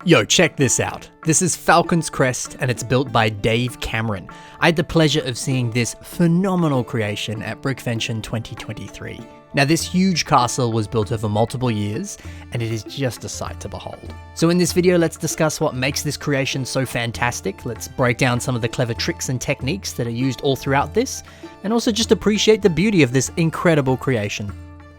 Yo, check this out. This is Falcon's Crest and it's built by Dave Cameron. I had the pleasure of seeing this phenomenal creation at Brickvention 2023. Now this huge castle was built over multiple years and it is just a sight to behold. So in this video, let's discuss what makes this creation so fantastic. Let's break down some of the clever tricks and techniques that are used all throughout this, and also just appreciate the beauty of this incredible creation.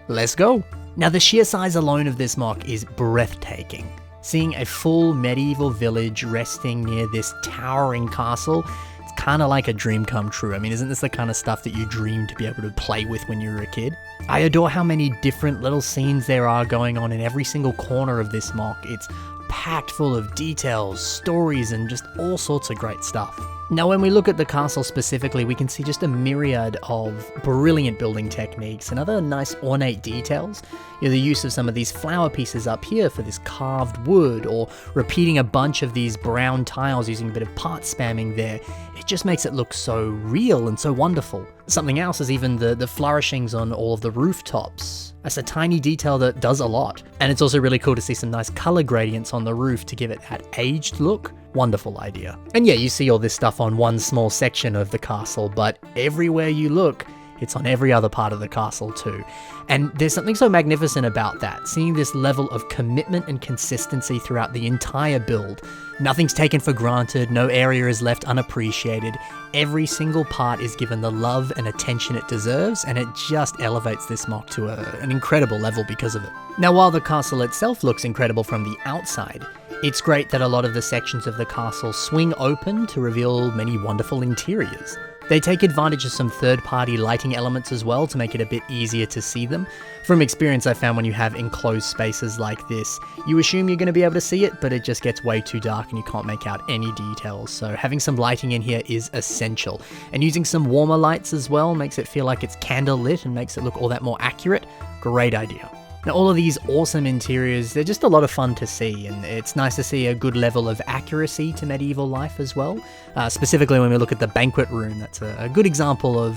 Let's go. Now the sheer size alone of this MOC is breathtaking. Seeing a full medieval village resting near this towering castle, it's kind of like a dream come true. I mean, isn't this the kind of stuff that you dream to be able to play with when you were a kid? I adore how many different little scenes there are going on in every single corner of this MOC. It's packed full of details, stories, and just all sorts of great stuff. Now when we look at the castle specifically, we can see just a myriad of brilliant building techniques and other nice ornate details. You know, the use of some of these flower pieces up here for this carved wood, or repeating a bunch of these brown tiles using a bit of part spamming there. It just makes it look so real and so wonderful. Something else is even the flourishings on all of the rooftops. That's a tiny detail that does a lot. And it's also really cool to see some nice color gradients on the roof to give it that aged look. Wonderful idea. And yeah, you see all this stuff on one small section of the castle, but everywhere you look, it's on every other part of the castle too. And there's something so magnificent about that, seeing this level of commitment and consistency throughout the entire build. Nothing's taken for granted, no area is left unappreciated. Every single part is given the love and attention it deserves, and it just elevates this MOC to an incredible level because of it. Now while the castle itself looks incredible from the outside, it's great that a lot of the sections of the castle swing open to reveal many wonderful interiors. They take advantage of some third-party lighting elements as well to make it a bit easier to see them. From experience, I found when you have enclosed spaces like this, you assume you're going to be able to see it, but it just gets way too dark and you can't make out any details. So having some lighting in here is essential. And using some warmer lights as well makes it feel like it's candle lit and makes it look all that more accurate. Great idea. Now all of these awesome interiors, they're just a lot of fun to see, and it's nice to see a good level of accuracy to medieval life as well. Specifically when we look at the banquet room, that's a good example of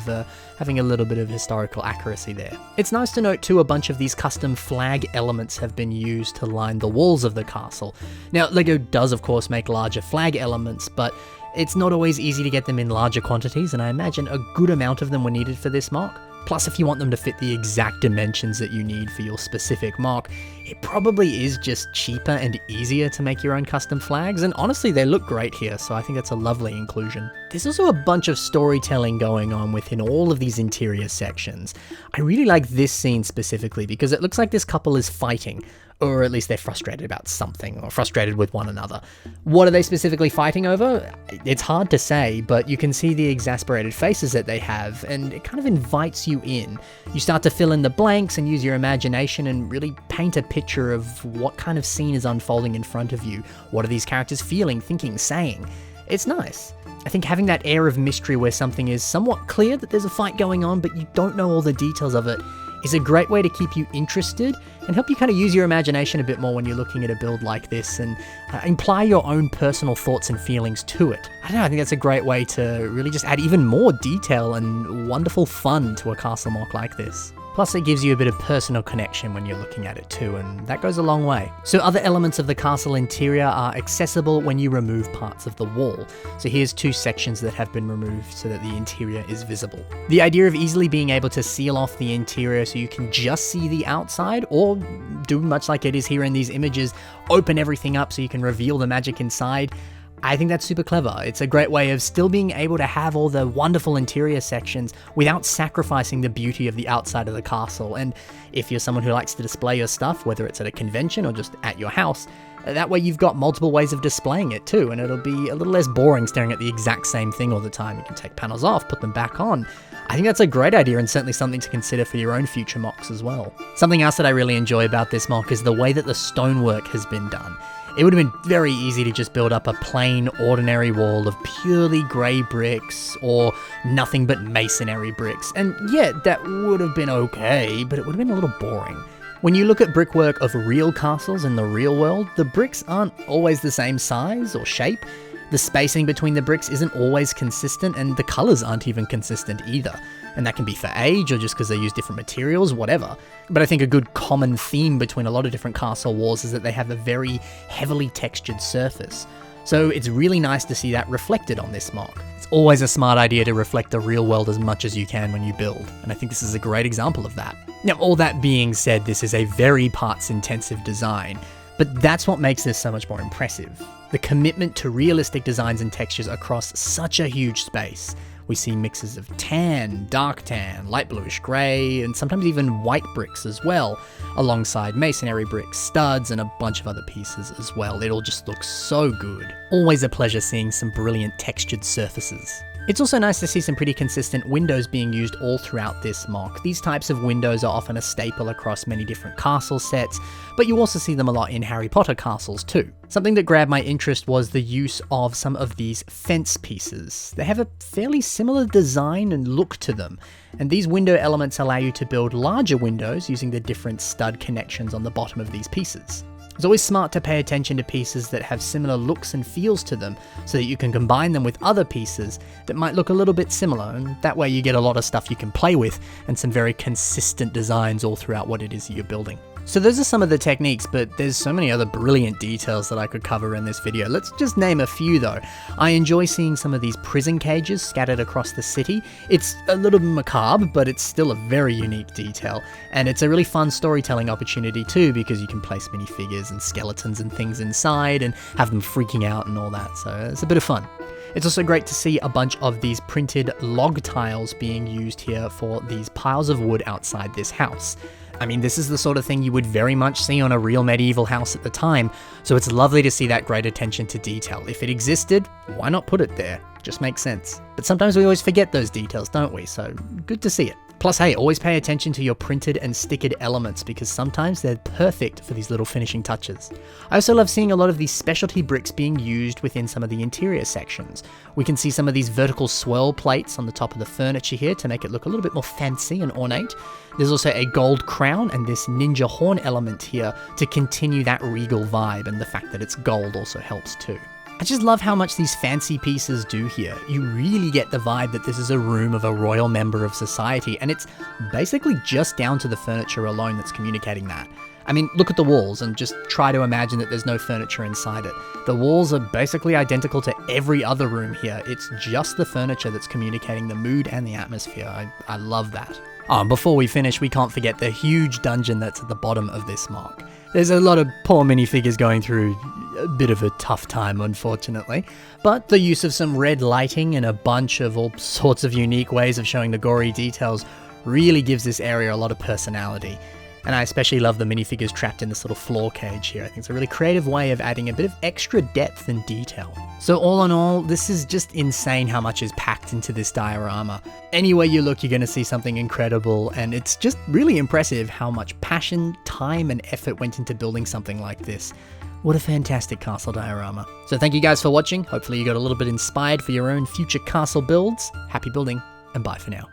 having a little bit of historical accuracy there. It's nice to note too, a bunch of these custom flag elements have been used to line the walls of the castle. Now LEGO does of course make larger flag elements, but it's not always easy to get them in larger quantities, and I imagine a good amount of them were needed for this MOC. Plus, if you want them to fit the exact dimensions that you need for your specific MOC, it probably is just cheaper and easier to make your own custom flags, and honestly they look great here, so I think that's a lovely inclusion. There's also a bunch of storytelling going on within all of these interior sections. I really like this scene specifically because it looks like this couple is fighting, or at least they're frustrated about something, or frustrated with one another. What are they specifically fighting over? It's hard to say, but you can see the exasperated faces that they have, and it kind of invites you in. You start to fill in the blanks and use your imagination and really paint a picture of what kind of scene is unfolding in front of you. What are these characters feeling, thinking, saying? It's nice. I think having that air of mystery where something is somewhat clear that there's a fight going on, but you don't know all the details of it, is a great way to keep you interested and help you kind of use your imagination a bit more when you're looking at a build like this, and imply your own personal thoughts and feelings to it. I don't know, I think that's a great way to really just add even more detail and wonderful fun to a castle MOC like this. Plus it gives you a bit of personal connection when you're looking at it too, and that goes a long way. So other elements of the castle interior are accessible when you remove parts of the wall. So here's two sections that have been removed so that the interior is visible. The idea of easily being able to seal off the interior so you can just see the outside, or do much like it is here in these images, open everything up so you can reveal the magic inside. I think that's super clever. It's a great way of still being able to have all the wonderful interior sections without sacrificing the beauty of the outside of the castle. And if you're someone who likes to display your stuff, whether it's at a convention or just at your house, that way you've got multiple ways of displaying it too, and it'll be a little less boring staring at the exact same thing all the time. You can take panels off, put them back on. I think that's a great idea, and certainly something to consider for your own future MOCs as well. Something else that I really enjoy about this MOC is the way that the stonework has been done. It would have been very easy to just build up a plain, ordinary wall of purely grey bricks, or nothing but masonry bricks, and yeah, that would have been okay, but it would have been a little boring. When you look at brickwork of real castles in the real world, the bricks aren't always the same size or shape. The spacing between the bricks isn't always consistent, and the colours aren't even consistent either. And that can be for age or just because they use different materials, whatever. But I think a good common theme between a lot of different castle walls is that they have a very heavily textured surface. So it's really nice to see that reflected on this MOC. It's always a smart idea to reflect the real world as much as you can when you build, and I think this is a great example of that. Now, all that being said, this is a very parts-intensive design, but that's what makes this so much more impressive. The commitment to realistic designs and textures across such a huge space. We see mixes of tan, dark tan, light bluish grey, and sometimes even white bricks as well, alongside masonry bricks, studs, and a bunch of other pieces as well. It all just looks so good. Always a pleasure seeing some brilliant textured surfaces. It's also nice to see some pretty consistent windows being used all throughout this MOC. These types of windows are often a staple across many different castle sets, but you also see them a lot in Harry Potter castles too. Something that grabbed my interest was the use of some of these fence pieces. They have a fairly similar design and look to them, and these window elements allow you to build larger windows using the different stud connections on the bottom of these pieces. It's always smart to pay attention to pieces that have similar looks and feels to them so that you can combine them with other pieces that might look a little bit similar, and that way you get a lot of stuff you can play with and some very consistent designs all throughout what it is that you're building. So those are some of the techniques, but there's so many other brilliant details that I could cover in this video. Let's just name a few though. I enjoy seeing some of these prison cages scattered across the city. It's a little macabre, but it's still a very unique detail. And it's a really fun storytelling opportunity too, because you can place minifigures and skeletons and things inside and have them freaking out and all that. So it's a bit of fun. It's also great to see a bunch of these printed log tiles being used here for these piles of wood outside this house. I mean, this is the sort of thing you would very much see on a real medieval house at the time, so it's lovely to see that great attention to detail. If it existed, why not put it there? Just makes sense. But sometimes we always forget those details, don't we? So good to see it. Plus, hey, always pay attention to your printed and stickered elements because sometimes they're perfect for these little finishing touches. I also love seeing a lot of these specialty bricks being used within some of the interior sections. We can see some of these vertical swirl plates on the top of the furniture here to make it look a little bit more fancy and ornate. There's also a gold crown and this ninja horn element here to continue that regal vibe, and the fact that it's gold also helps too. I just love how much these fancy pieces do here. You really get the vibe that this is a room of a royal member of society, and it's basically just down to the furniture alone that's communicating that. I mean, look at the walls and just try to imagine that there's no furniture inside it. The walls are basically identical to every other room here. It's just the furniture that's communicating the mood and the atmosphere. I love that. Oh, and before we finish, we can't forget the huge dungeon that's at the bottom of this MOC. There's a lot of poor minifigures going through a bit of a tough time, unfortunately, but the use of some red lighting and a bunch of all sorts of unique ways of showing the gory details really gives this area a lot of personality. And I especially love the minifigures trapped in this little floor cage here. I think it's a really creative way of adding a bit of extra depth and detail. So all in all, this is just insane how much is packed into this diorama. Anywhere you look, you're going to see something incredible, and it's just really impressive how much passion, time, and effort went into building something like this. What a fantastic castle diorama. So thank you guys for watching. Hopefully you got a little bit inspired for your own future castle builds. Happy building, and bye for now.